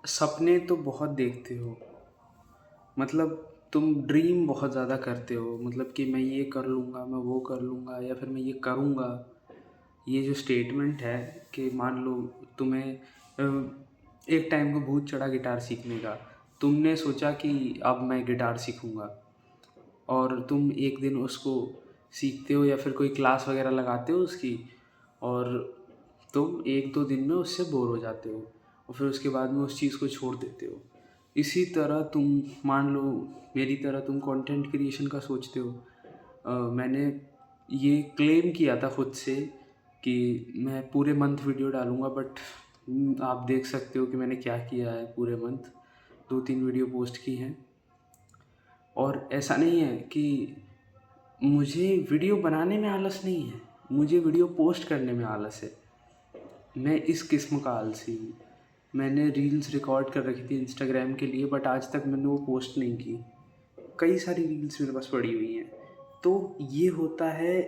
सपने तो बहुत देखते हो, मतलब तुम ड्रीम बहुत ज़्यादा करते हो, मतलब कि मैं ये कर लूँगा, मैं वो कर लूँगा या फिर मैं ये करूँगा। ये जो स्टेटमेंट है कि मान लो तुम्हें एक टाइम को भूत चढ़ा गिटार सीखने का। तुमने सोचा कि अब मैं गिटार सीखूँगा और तुम एक दिन उसको सीखते हो या फिर कोई क्लास वगैरह लगाते हो उसकी, और तुम 1-2 दिन में उससे बोर हो जाते हो और फिर उसके बाद में उस चीज़ को छोड़ देते हो। इसी तरह तुम मान लो मेरी तरह तुम कंटेंट क्रिएशन का सोचते हो। मैंने ये क्लेम किया था खुद से कि मैं पूरे मंथ वीडियो डालूँगा, बट आप देख सकते हो कि मैंने क्या किया है। पूरे मंथ 2-3 वीडियो पोस्ट की हैं। और ऐसा नहीं है कि मुझे वीडियो बनाने में आलस नहीं है, मुझे वीडियो पोस्ट करने में आलस है। मैं इस किस्म का आलसी हूँ। मैंने रील्स रिकॉर्ड कर रखी थी इंस्टाग्राम के लिए, बट आज तक मैंने वो पोस्ट नहीं की। कई सारी रील्स मेरे पास पड़ी हुई हैं। तो ये होता है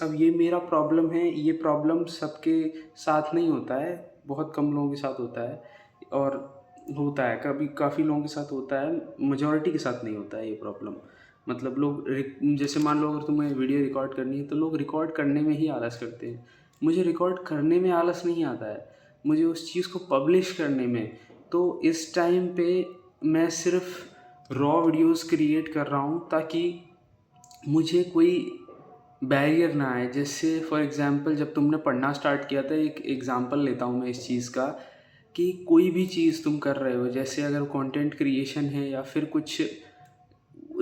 अब ये मेरा प्रॉब्लम है। ये प्रॉब्लम सबके साथ नहीं होता है, बहुत कम लोगों के साथ होता है। और होता है कभी काफ़ी लोगों के साथ होता है, मेजॉरिटी के साथ नहीं होता है ये प्रॉब्लम। मतलब जैसे मान लो अगर तुम्हें वीडियो रिकॉर्ड करनी है तो लोग रिकॉर्ड करने में ही आलस करते हैं। मुझे रिकॉर्ड करने में आलस नहीं आता है, मुझे उस चीज़ को पब्लिश करने में। तो इस टाइम पे मैं सिर्फ रॉ वीडियोस क्रिएट कर रहा हूँ ताकि मुझे कोई बैरियर ना आए। जैसे फॉर एग्ज़ाम्पल जब तुमने पढ़ना स्टार्ट किया था, एक एग्ज़ाम्पल लेता हूँ मैं इस चीज़ का, कि कोई भी चीज़ तुम कर रहे हो, जैसे अगर कंटेंट क्रिएशन है या फिर कुछ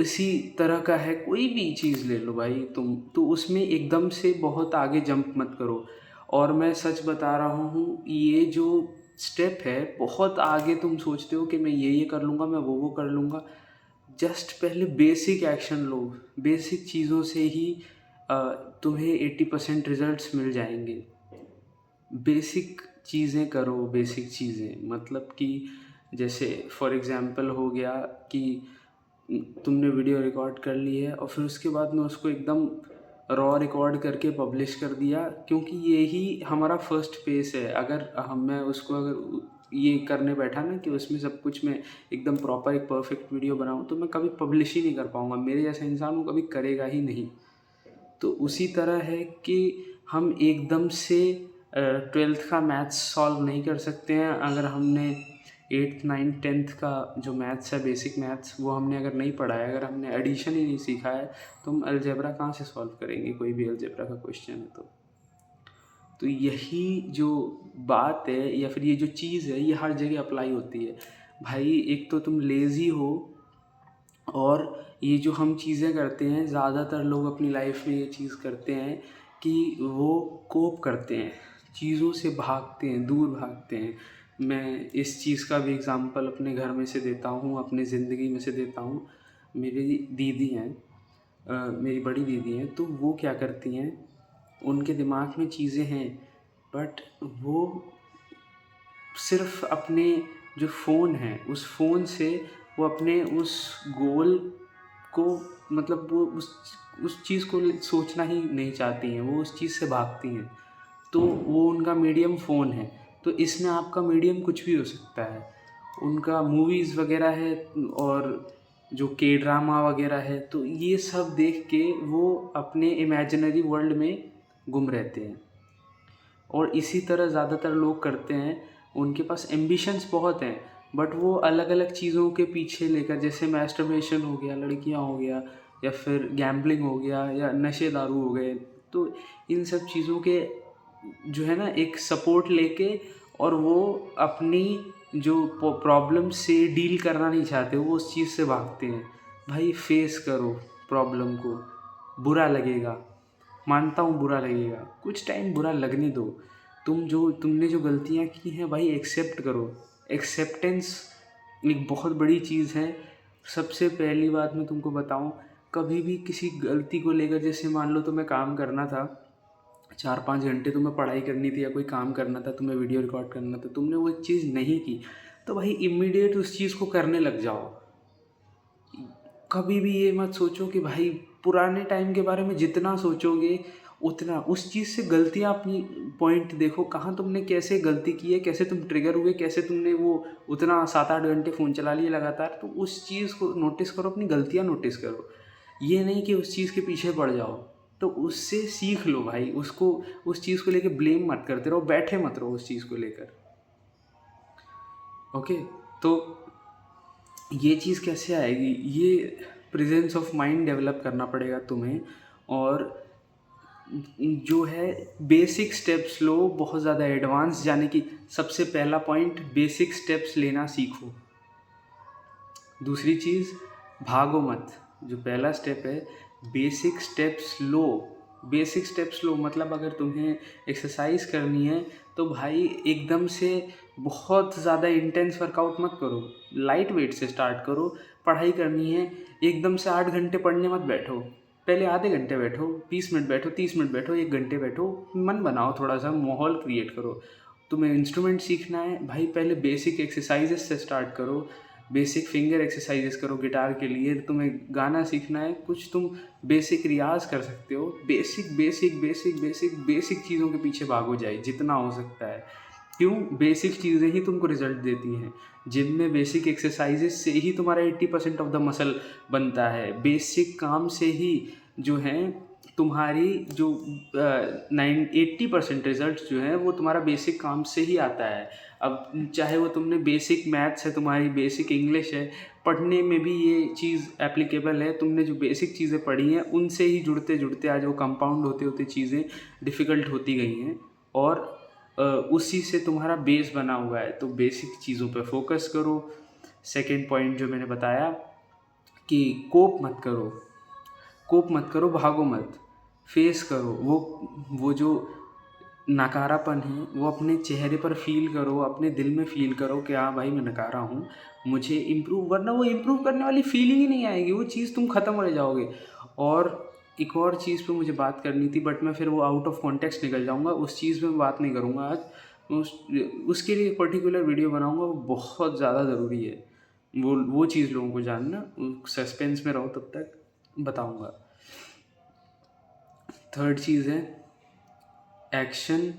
इसी तरह का है, कोई भी चीज़ ले लो भाई तुम, तो उसमें एकदम से बहुत आगे जंप मत करो। और मैं सच बता रहा हूँ, ये जो स्टेप है बहुत आगे तुम सोचते हो कि मैं ये कर लूँगा, मैं वो कर लूँगा। जस्ट पहले बेसिक एक्शन लो। बेसिक चीज़ों से ही अ, तुम्हें 80% रिजल्ट्स मिल जाएंगे। बेसिक चीज़ें करो, बेसिक चीज़ें मतलब कि जैसे फॉर एग्ज़ाम्पल हो गया कि तुमने वीडियो रिकॉर्ड कर ली है और फिर उसके बाद में उसको एकदम रॉ रिकॉर्ड करके पब्लिश कर दिया, क्योंकि ये ही हमारा फर्स्ट पेस है। अगर ये करने बैठा ना कि उसमें सब कुछ मैं एकदम प्रॉपर एक परफेक्ट वीडियो बनाऊँ, तो मैं कभी पब्लिश ही नहीं कर पाऊँगा। मेरे जैसा इंसान वो कभी करेगा ही नहीं। तो उसी तरह है कि हम एकदम से 12th का मैथ्स सॉल्व नहीं कर सकते हैं। अगर हमने 8th 9th 10th का जो मैथ्स है, बेसिक मैथ्स, वो हमने अगर नहीं पढ़ा है, अगर हमने एडिशन ही नहीं सीखा है, तो हम अलजेब्रा कहाँ से सॉल्व करेंगे कोई भी अलजेब्रा का क्वेश्चन है। तो यही जो बात है या फिर ये जो चीज़ है, ये हर जगह अप्लाई होती है भाई। एक तो तुम लेज़ी हो, और ये जो हम चीज़ें करते हैं, ज़्यादातर लोग अपनी लाइफ में ये चीज़ करते हैं कि वो कोप करते हैं, चीज़ों से भागते हैं, दूर भागते हैं। मैं इस चीज़ का भी एग्ज़ाम्पल अपने घर में से देता हूँ, अपनी ज़िंदगी में से देता हूँ। मेरी दीदी हैं, मेरी बड़ी दीदी हैं, तो वो क्या करती हैं, उनके दिमाग में चीज़ें हैं, बट वो सिर्फ अपने जो फ़ोन है, उस फ़ोन से वो अपने उस गोल को, मतलब वो उस चीज़ को सोचना ही नहीं चाहती हैं, वो उस चीज़ से भागती हैं। तो वो उनका मीडियम फ़ोन है। तो इसमें आपका मीडियम कुछ भी हो सकता है। उनका मूवीज़ वग़ैरह है और जो के ड्रामा वग़ैरह है, तो ये सब देख के वो अपने इमेजिनरी वर्ल्ड में गुम रहते हैं। और इसी तरह ज़्यादातर लोग करते हैं। उनके पास एम्बिशंस बहुत हैं, बट वो अलग अलग चीज़ों के पीछे लेकर, जैसे मैस्टरबेशन हो गया, लड़कियां हो गया, या फिर गैम्बलिंग हो गया, या नशे दारू हो गए, तो इन सब चीज़ों के जो है ना एक सपोर्ट लेके, और वो अपनी जो प्रॉब्लम से डील करना नहीं चाहते, वो उस चीज़ से भागते हैं। भाई फेस करो प्रॉब्लम को, बुरा लगेगा, मानता हूँ बुरा लगेगा, कुछ टाइम बुरा लगने दो। तुमने जो गलतियाँ की हैं भाई, एक्सेप्ट करो। एक्सेप्टेंस एक बहुत बड़ी चीज़ है। सबसे पहली बात मैं तुमको बताऊँ, कभी भी किसी गलती को लेकर, जैसे मान लो तुम्हें काम करना था, 4-5 घंटे तुम्हें पढ़ाई करनी थी या कोई काम करना था, तुम्हें वीडियो रिकॉर्ड करना था, तुमने वो चीज़ नहीं की, तो भाई इमीडिएट उस चीज़ को करने लग जाओ। कभी भी ये मत सोचो कि भाई पुराने टाइम के बारे में जितना सोचोगे उतना उस चीज़ से गलतियाँ अपनी पॉइंट देखो, कहाँ तुमने कैसे गलती की है, कैसे तुम ट्रिगर हुए, कैसे तुमने वो उतना 7-8 घंटे फ़ोन चला लिए लगातार। तो उस चीज़ को नोटिस करो, अपनी गलतियाँ नोटिस करो। ये नहीं कि उस चीज़ के पीछे पड़ जाओ। तो उससे सीख लो भाई, उसको उस चीज़ को लेके ब्लेम मत करते रहो, बैठे मत रहो उस चीज़ को लेकर। ओके, तो ये चीज़ कैसे आएगी, ये प्रेजेंस ऑफ माइंड डेवलप करना पड़ेगा तुम्हें। और जो है बेसिक स्टेप्स लो, बहुत ज़्यादा एडवांस जाने की। सबसे पहला पॉइंट, बेसिक स्टेप्स लेना सीखो। दूसरी चीज़, भागो मत। जो पहला स्टेप है, बेसिक स्टेप्स लो। बेसिक स्टेप्स लो मतलब अगर तुम्हें एक्सरसाइज करनी है तो भाई एकदम से बहुत ज़्यादा इंटेंस वर्कआउट मत करो, लाइट वेट से स्टार्ट करो। पढ़ाई करनी है, एकदम से 8 घंटे पढ़ने मत बैठो। पहले आधे घंटे बैठो, 20 मिनट बैठो, 30 मिनट बैठो, 1 घंटे बैठो। मन बनाओ, थोड़ा सा माहौल क्रिएट करो। तुम्हें इंस्ट्रूमेंट सीखना है भाई, पहले बेसिक एक्सरसाइजेस से स्टार्ट करो। बेसिक फिंगर एक्सरसाइजेस करो गिटार के लिए। तुम्हें गाना सीखना है कुछ, तुम बेसिक रियाज कर सकते हो। Basic basic basic basic basic चीज़ों के पीछे भागो जाए जितना हो सकता है। क्यों? बेसिक चीज़ें ही तुमको रिजल्ट देती हैं। जिम में बेसिक एक्सरसाइजेस से ही तुम्हारा 80% ऑफ द मसल बनता है। बेसिक काम से ही जो है तुम्हारी जो 80% रिजल्ट जो है वो तुम्हारा बेसिक काम से ही आता है। अब चाहे वो तुमने बेसिक मैथ्स है, तुम्हारी बेसिक इंग्लिश है, पढ़ने में भी ये चीज़ एप्लीकेबल है। तुमने जो बेसिक चीज़ें पढ़ी हैं उनसे ही जुड़ते जुड़ते आज वो कंपाउंड होते होते चीज़ें डिफ़िकल्ट होती गई हैं। और उसी से तुम्हारा बेस बना हुआ है। तो बेसिक चीज़ों पे फोकस करो। सेकंड पॉइंट जो मैंने बताया कि कोप मत करो, भागो मत, फेस करो। वो जो नकारापन है वो अपने चेहरे पर फील करो, अपने दिल में फील करो कि हाँ भाई मैं नकारा हूँ, मुझे इम्प्रूव, वरना वो इम्प्रूव करने वाली फीलिंग ही नहीं आएगी, वो चीज़ तुम ख़त्म हो जाओगे। और एक और चीज़ पे मुझे बात करनी थी बट मैं फिर वो आउट ऑफ कॉन्टेक्स्ट निकल जाऊँगा, उस चीज़ पे मैं बात नहीं करूँगा आज। उसके लिए एक पर्टिकुलर वीडियो बनाऊँगा, वो बहुत ज़्यादा ज़रूरी है। वो चीज़ लोगों को जानना, सस्पेंस में रहो तब तक बताऊँगा। थर्ड चीज़ है एक्शन।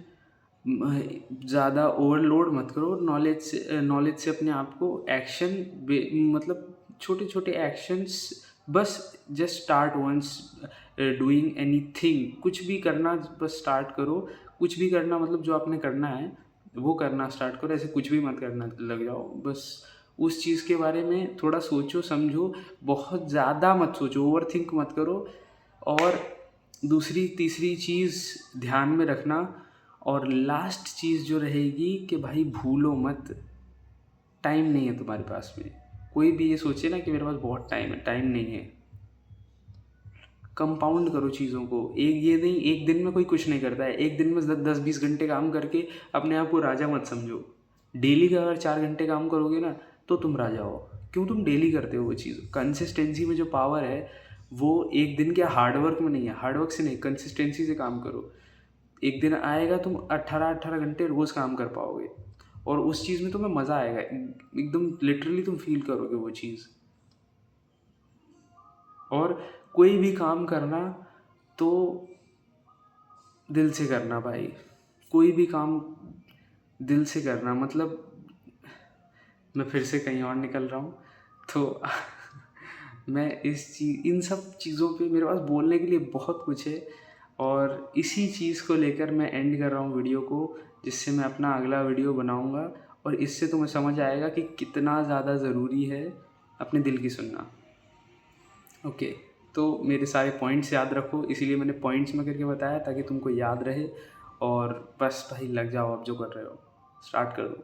ज़्यादा ओवरलोड मत करो, नॉलेज से अपने आप को एक्शन मतलब छोटे छोटे एक्शंस, बस just start once doing anything. कुछ भी करना बस स्टार्ट करो। कुछ भी करना मतलब जो आपने करना है वो करना स्टार्ट करो, ऐसे कुछ भी मत करना लग जाओ। बस उस चीज़ के बारे में थोड़ा सोचो समझो, बहुत ज़्यादा मत सोचो, ओवर थिंक मत करो। और दूसरी तीसरी चीज़ ध्यान में रखना, और लास्ट चीज़ जो रहेगी कि भाई भूलो मत, टाइम नहीं है तुम्हारे पास में। कोई भी ये सोचे ना कि मेरे पास बहुत टाइम है, टाइम नहीं है। कंपाउंड करो चीज़ों को। एक ये नहीं, एक दिन में कोई कुछ नहीं करता है। एक दिन में 10-20 घंटे काम करके अपने आप को राजा मत समझो। डेली का अगर 4 घंटे काम करोगे ना तो तुम राजा हो। क्यों? तुम डेली करते हो वो चीज़। कंसिस्टेंसी में जो पावर है वो एक दिन के हार्डवर्क में नहीं है, हार्डवर्क से नहीं, कंसिस्टेंसी से काम करो। एक दिन आएगा तुम 18-18 घंटे रोज़ काम कर पाओगे, और उस चीज़ में तुम्हें मज़ा आएगा, एकदम लिटरली तुम फील करोगे वो चीज़। और कोई भी काम करना तो दिल से करना भाई, कोई भी काम दिल से करना। मतलब मैं फिर से कहीं और निकल रहा हूँ तो मैं इन सब चीज़ों पे मेरे पास बोलने के लिए बहुत कुछ है, और इसी चीज़ को लेकर मैं एंड कर रहा हूँ वीडियो को, जिससे मैं अपना अगला वीडियो बनाऊँगा। और इससे तुम्हें समझ आएगा कि कितना ज़्यादा ज़रूरी है अपने दिल की सुनना। ओके, तो मेरे सारे पॉइंट्स याद रखो, इसीलिए मैंने पॉइंट्स में करके बताया ताकि तुमको याद रहे। और बस भाई लग जाओ, अब जो कर रहे हो स्टार्ट कर दो।